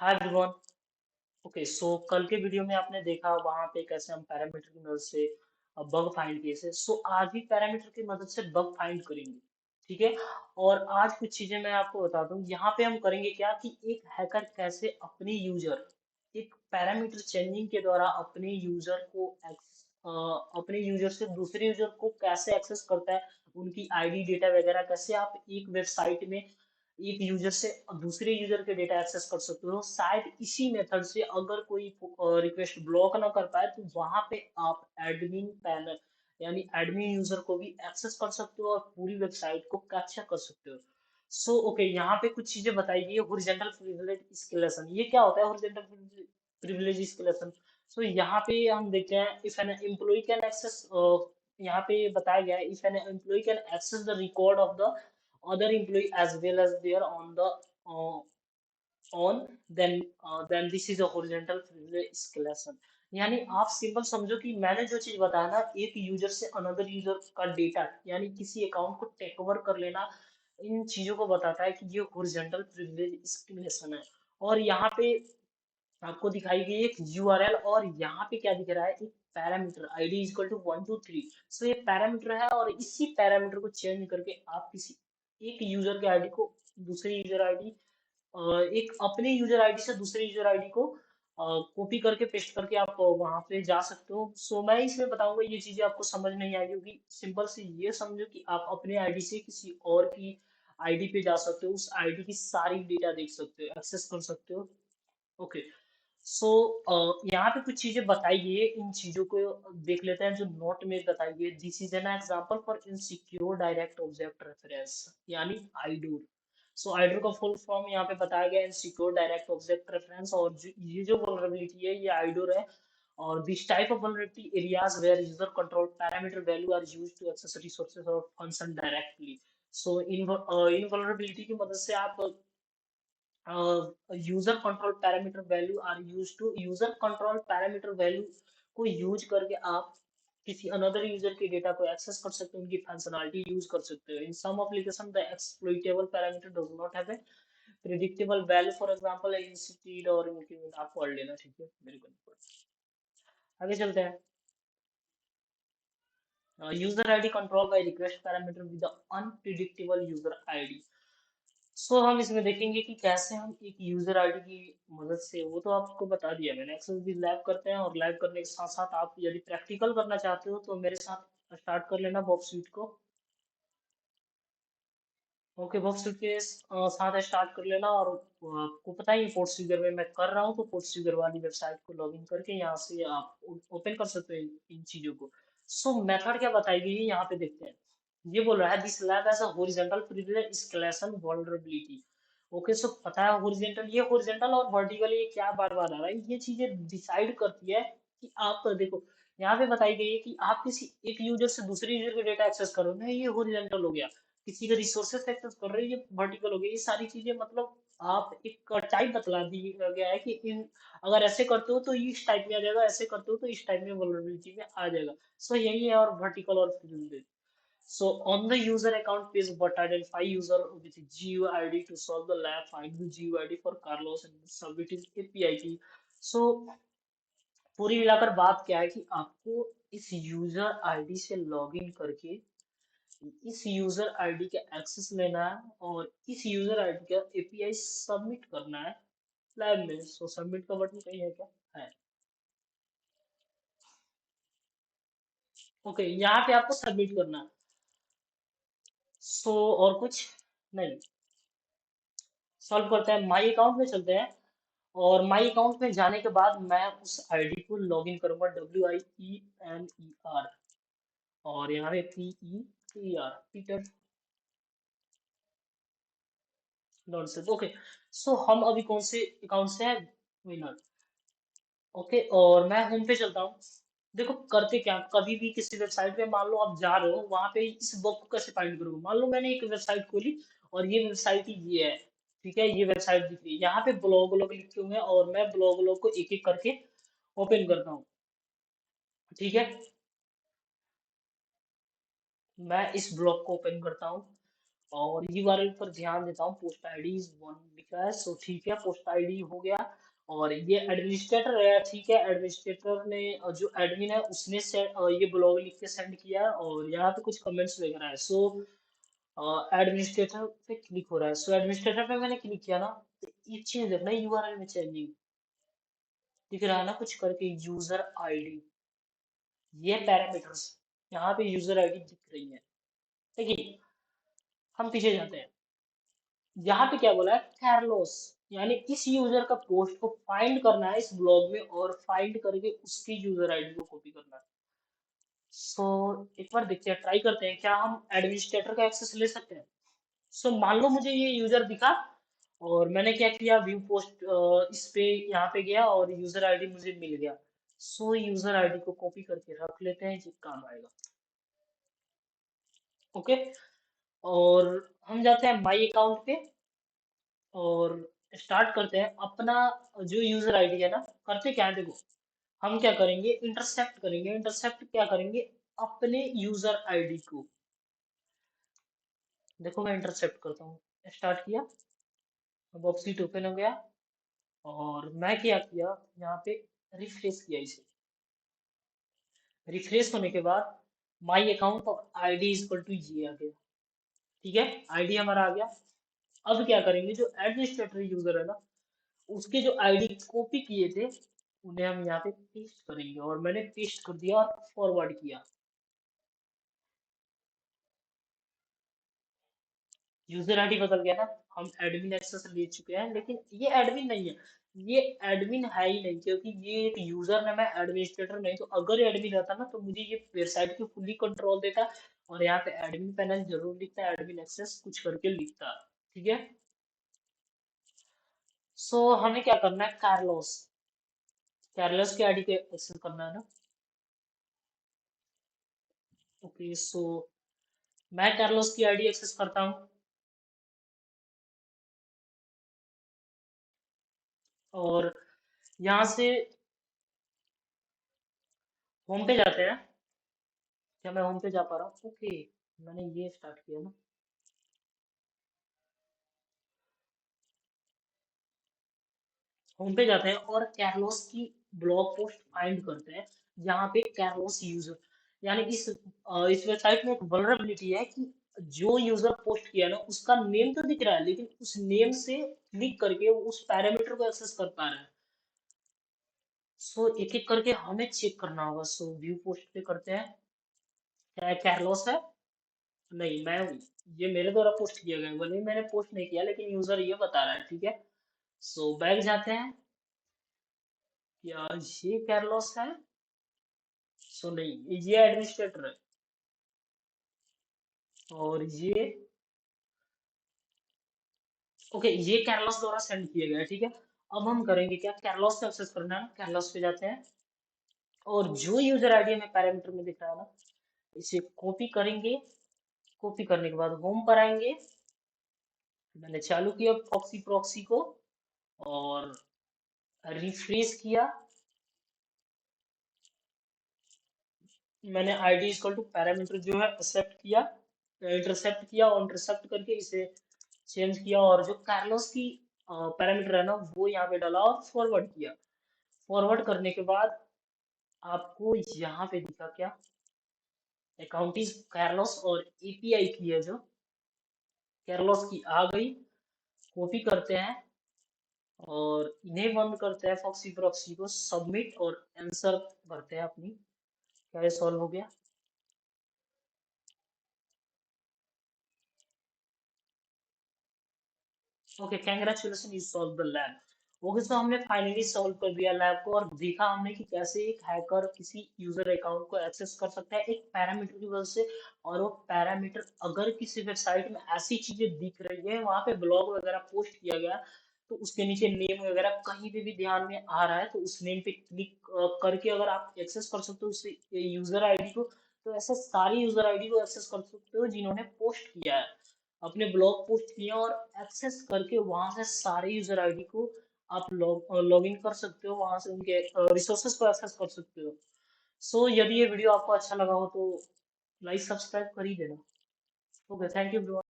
Hi everyone. Okay, सो कल के video में आपने देखा वहां पे कैसे हम पैरामीटर की मदद से बग फाइंड किए थे। सो आज भी पैरामीटर की मदद से बग फाइंड करेंगे। ठीक है। और आज कुछ चीजें मैं आपको बताता हूँ। यहाँ पे हम करेंगे क्या कि एक हैकर कैसे अपने यूजर एक पैरामीटर चेंजिंग के द्वारा अपने यूजर से दूसरे यूजर को कैसे एक्सेस करता है, उनकी आईडी डेटा वगैरह कैसे आप एक वेबसाइट में एक यूजर से दूसरे यूजर के डेटा एक्सेस कर सकते हो। शायद इसी मेथड से अगर कोई रिक्वेस्ट ब्लॉक ना कर पाए तो वहां पे आप एडमिन पैनल यानी एडमिन यूजर को भी एक्सेस कर सकते हो और पूरी वेबसाइट को कैप्चर कर सकते हो। सो ओके, यहाँ पे कुछ चीजें बताई गई है। हॉरिजॉन्टल प्रिविलेज एस्केलेशन, ये क्या होता है हॉरिजॉन्टल प्रिविलेज एस्केलेशन? सो यहाँ पे हम देखते हैं if an employee can access, यहाँ पे बताया गया है if an employee can access the record of the other employee as well as they are on the uh, on then this is a horizontal privilege escalation। यानी आप simple समझो कि मैंने जो चीज बताया ना, एक यूजर से अनदर यूजर का डेटा यानी किसी अकाउंट को टेक ओवर कर लेना, इन चीजों को बताता है कि ये हॉरिजॉन्टल प्रिविलेज एस्केलेशन है। और यहाँ पे आपको दिखाई गई एक यूआरएल और यहाँ पे क्या दिख रहा है, एक पैरामीटर आईडी इक्वल टू 123। सो ये पैरामीटर है और इसी पैरामीटर को चेंज करके आप किसी एक यूजर के आईडी को दूसरे यूजर आईडी एक अपने यूजर आईडी से दूसरे यूजर आईडी को कॉपी करके पेस्ट करके आप वहां पे जा सकते हो। सो मैं इसमें बताऊंगा, ये चीजें आपको समझ नहीं आएगी क्योंकि सिंपल से ये समझो कि आप अपने आईडी से किसी और की आईडी पे जा सकते हो, उस आईडी की सारी डेटा देख सकते हो, एक्सेस कर सकते हो। ओके। सो यहाँ पे कुछ चीजें बताई गई है, इन चीजों को देख लेते हैं जो नोट में बताई गई है। This is an example for insecure direct object reference यानी आईडोर। सो आईडोर का फुल फॉर्म यहाँ पे बताया गया है इनसिक्योर डायरेक्ट ऑब्जेक्ट रेफरेंस। और ये जो वल्नरेबिलिटी है ये आईडोर है। और this type of vulnerability areas where user control parameter value are used to access resources और फंक्शन डायरेक्टली। सो इन वल्नरेबिलिटी की मदद से आप user control parameter value are use to user control parameter value को use करके आप किसी अनदर यूजर के डेटा को एक्सेस कर सकते हो, उनकी फंक्शनैलिटी यूज कर सकते हो। In some application the exploitable parameter does not have A predictable value, for example instead और इंक्रीमेंट। आप पढ़ लेना, ठीक है, मेरे को नहीं पढ़ना। आगे चलते हैं। User ID control by request parameter with unpredictable user ID. So हम इसमें देखेंगे कि कैसे हम एक यूजर आईडी की मदद से, वो तो आपको बता दिया मैंने, एक्सेस भी लैब करते हैं और लैब करने के साथ साथ आप यदि प्रैक्टिकल करना चाहते हो तो मेरे साथ स्टार्ट कर लेना बॉक्स स्वीट को। ओके, बॉक्स स्वीट के साथ स्टार्ट कर लेना। और आपको पता ही है पोर्ट स्वीगर में मैं कर रहा हूँ, तो पोर्ट स्वीगर वाली वेबसाइट को लॉगिन करके यहाँ से आप ओपन कर सकते हो इन चीजों को। सो मेथड क्या बताई गई है यहाँ पे देखते हैं। ये बोल रहा है this lab as a horizontal privilege escalation vulnerability. Okay, so पता है हॉरिजॉन्टल, ये हॉरिजॉन्टल और वर्टिकल ये क्या बार बार आ रहा है, ये चीजें डिसाइड करती है कि आप देखो यहाँ पे बताई गई है कि आप किसी एक यूजर से दूसरे यूजर के डेटा एक्सेस करो ना, ये हॉरिजॉन्टल हो गया। किसी का रिसोर्सेस एक्सेस कर रहे हैं, ये वर्टिकल हो गया। ये सारी चीजें मतलब आप एक टाइप बतला दी गया है कि इन अगर ऐसे करते हो तो ये इस टाइप में आ जाएगा, ऐसे करते हो तो इस टाइप में वल्नरेबिलिटी में आ जाएगा। सो यही है, और वर्टिकल और physical. So on the user account page, but identify user with GUID to solve the lab. Find the GUID for Carlos and submit his API key. So पूरी मिलाकर बात क्या है कि आपको इस यूजर आईडी से लॉगिन करके इस यूजर आईडी का एक्सेस लेना है और इस यूजर आईडी का एपीआई सबमिट करना है लैब में। सो सबमिट का बटन कहीं है क्या? है। ओके, यहाँ पे आपको सबमिट करना है। सो और कुछ नहीं, सॉल्व करते हैं, माई अकाउंट में चलते हैं। और माई अकाउंट में जाने के बाद मैं उस आईडी को लॉगिन करूंगा, WIENER। और यहाँ पे PETR, पीटर नॉनसेंस। ओके, सो हम अभी कौन से अकाउंट से हैं? विनर। ओके, और मैं होम पे चलता हूँ। देखो करते क्या, कभी भी किसी वेबसाइट पे मान लो आप जा रहे हो, वहां पे इस बग को कैसे फाइंड करोगे? मान लो मैंने एक वेबसाइट खोली और ये वेबसाइट ही ये है, ठीक है, ये वेबसाइट दिख रही है, यहाँ पे ब्लॉग व्लॉग लिखे हुए हैं और मैं ब्लॉग व्लॉग को एक एक करके ओपन करता हूँ। ठीक है, मैं इस ब्लॉग को ओपन करता हूँ और यूआरएल पर ध्यान देता हूँ, पोस्ट आईडी इज वन लिखा है, सो ठीक है, पोस्ट आईडी हो गया। और ये एडमिनिस्ट्रेटर है, ठीक है, एडमिनिस्ट्रेटर ने जो एडमिन है उसने ये ब्लॉग लिख के सेंड किया है, और यहाँ पे कुछ कमेंट्स वगैरह है। सो एडमिनिस्ट्रेटर पे क्लिक हो रहा है, सो एडमिनिस्ट्रेटर पे मैंने क्लिक किया ना, तो ये चेंज देखना, यूआरएल में चेंजिंग दिख रहा है ना कुछ करके, यूजर आईडी, ये पैरामीटर्स, यहाँ पे यूजर आईडी दिख रही है। देखिए, हम पीछे जाते हैं, यहाँ पे क्या बोला है, कैरलोस, यानी इस यूजर का पोस्ट को फाइंड करना है इस ब्लॉग में, और फाइंड करके उसकी यूजर आईडी को कॉपी करना है। सो एक बार देखते हैं, ट्राई करते हैं, क्या हम एडमिनिस्ट्रेटर का एक्सेस ले सकते हैं। सो मान लो मुझे ये यूजर दिखा, और मैंने क्या किया, व्यू पोस्ट इस पे यहाँ पे गया और यूजर आईडी मुझे मिल गया। सो यूजर आईडी को कॉपी करके रख लेते हैं, ये काम आएगा। ओके, और हम जाते हैं माई अकाउंट पे, और स्टार्ट करते हैं अपना जो यूजर आईडी है ना, करते क्या है देखो, हम क्या करेंगे, इंटरसेप्ट करेंगे। इंटरसेप्ट क्या करेंगे, अपने यूजर आईडी को। देखो मैं इंटरसेप्ट करता हूँ, स्टार्ट किया, बॉक्सीट ओपन हो गया, और मैं क्या किया, यहाँ पे रिफ्रेश किया इसे। रिफ्रेश होने के बाद माई अकाउंट और आईडी इज इक्वल टू ये आ गया, ठीक है, आईडी हमारा आ गया। अब क्या करेंगे, जो एडमिनिस्ट्रेटर यूजर है ना, उसके जो आईडी कॉपी किए थे, उन्हें हम यहाँ पे पेस्ट करेंगे, और मैंने पेस्ट कर दिया और फॉरवर्ड किया। यूजर आईडी बदल गया ना, हम एडमिन एक्सेस ले चुके हैं, लेकिन ये एडमिन नहीं है, ये एडमिन है ही नहीं, क्योंकि ये एक यूजर नेम है, एडमिनिस्ट्रेटर नहीं। तो अगर एडमिन रहता ना, तो मुझे ये वेबसाइट की फुल्ली कंट्रोल देता, और यहाँ पे एडमिन पैनल जरूर लिखता, एडमिन एक्सेस कुछ करके लिखता, ठीक है। सो हमें क्या करना है, कार्लोस, कार्लोस की आईडी को एक्सेस करना है ना। ओके, सो मैं कार्लोस की आईडी एक्सेस करता हूँ, और यहाँ से होम पे जाते हैं। क्या मैं होम पे जा पा रहा हूँ, ओके, मैंने ये स्टार्ट किया ना। होम पे जाते हैं और कैरलोस की ब्लॉग पोस्ट फाइंड करते हैं, जहाँ पे कैरलोस यूजर, यानी इस वेबसाइट में एक वल्नरेबिलिटी है कि जो यूजर पोस्ट किया ना, उसका नेम तो दिख रहा है, लेकिन उस नेम से क्लिक करके वो उस पैरामीटर को एक्सेस कर पा रहा है। सो एक एक करके हमें चेक करना होगा। सो व्यू पोस्ट पे करते हैं, क्या कैरलोस है, नहीं मैं हूँ, ये मेरे द्वारा पोस्ट किया गया है, भले ही मैंने पोस्ट नहीं किया, लेकिन यूजर ये बता रहा है, ठीक है। सो बैक जाते हैं, क्या ये कैरलोस है, सो नहीं, ये एडमिनिस्ट्रेटर है, और ये, ओके, ये कैरलोस द्वारा सेंड किया गया है, ठीक है। अब हम करेंगे क्या, कैरलोस को एक्सेस करना है, कैरलोस पे जाते हैं, और जो यूजर आईडी हमें पैरामीटर में दिख रहा है ना, इसे कॉपी करेंगे। कॉपी करने के बाद होम पर आएंगे, मैंने चालू किया प्रॉक्सी प्रॉक्सी को, और रिफ्रेश किया, मैंने आईडी इक्वल टू पैरामीटर जो है एक्सेप्ट किया, इंटरसेप्ट किया, और इंटरसेप्ट करके इसे चेंज किया, और जो कार्लोस की पैरामीटर है ना, वो यहाँ पे डाला और फॉरवर्ड किया। फॉरवर्ड करने के बाद आपको यहाँ पे दिखा क्या, अकाउंट इज कार्लोस, और एपीआई की है जो कार्लोस की आ गई। कॉपी करते हैं, और इन्हें बंद करते हैं, फॉक्सी प्रॉक्सी को सबमिट, और आंसर भरते हैं अपनी। क्या ये सॉल्व हो गया। Okay, congratulation, you solve the lab. Okay, so हमने फाइनली सॉल्व कर दिया लैब को, और देखा हमने कि कैसे एक हैकर किसी यूजर अकाउंट को एक्सेस कर सकता है एक पैरामीटर की वजह से। और वो पैरामीटर अगर किसी वेबसाइट में ऐसी चीजें दिख रही है, वहां पे ब्लॉग वगैरह पोस्ट किया गया, तो उसके नीचे नेम वगैरह कहीं पे भी ध्यान में आ रहा है, तो उस नेम पे क्लिक करके अगर आप एक्सेस कर सकते हो उस यूजर आईडी को, तो ऐसे सारी यूजर आईडी को एक्सेस कर सकते हो जिन्होंने पोस्ट किया है, अपने ब्लॉग पोस्ट किए, और एक्सेस करके वहां से सारे यूजर आईडी को आप लॉग इन कर सकते हो, वहां से उनके रिसोर्सेज को एक्सेस कर सकते हो। सो यदि ये वीडियो आपको अच्छा लगा हो, तो लाइक सब्सक्राइब कर ही देना। Okay, thank you.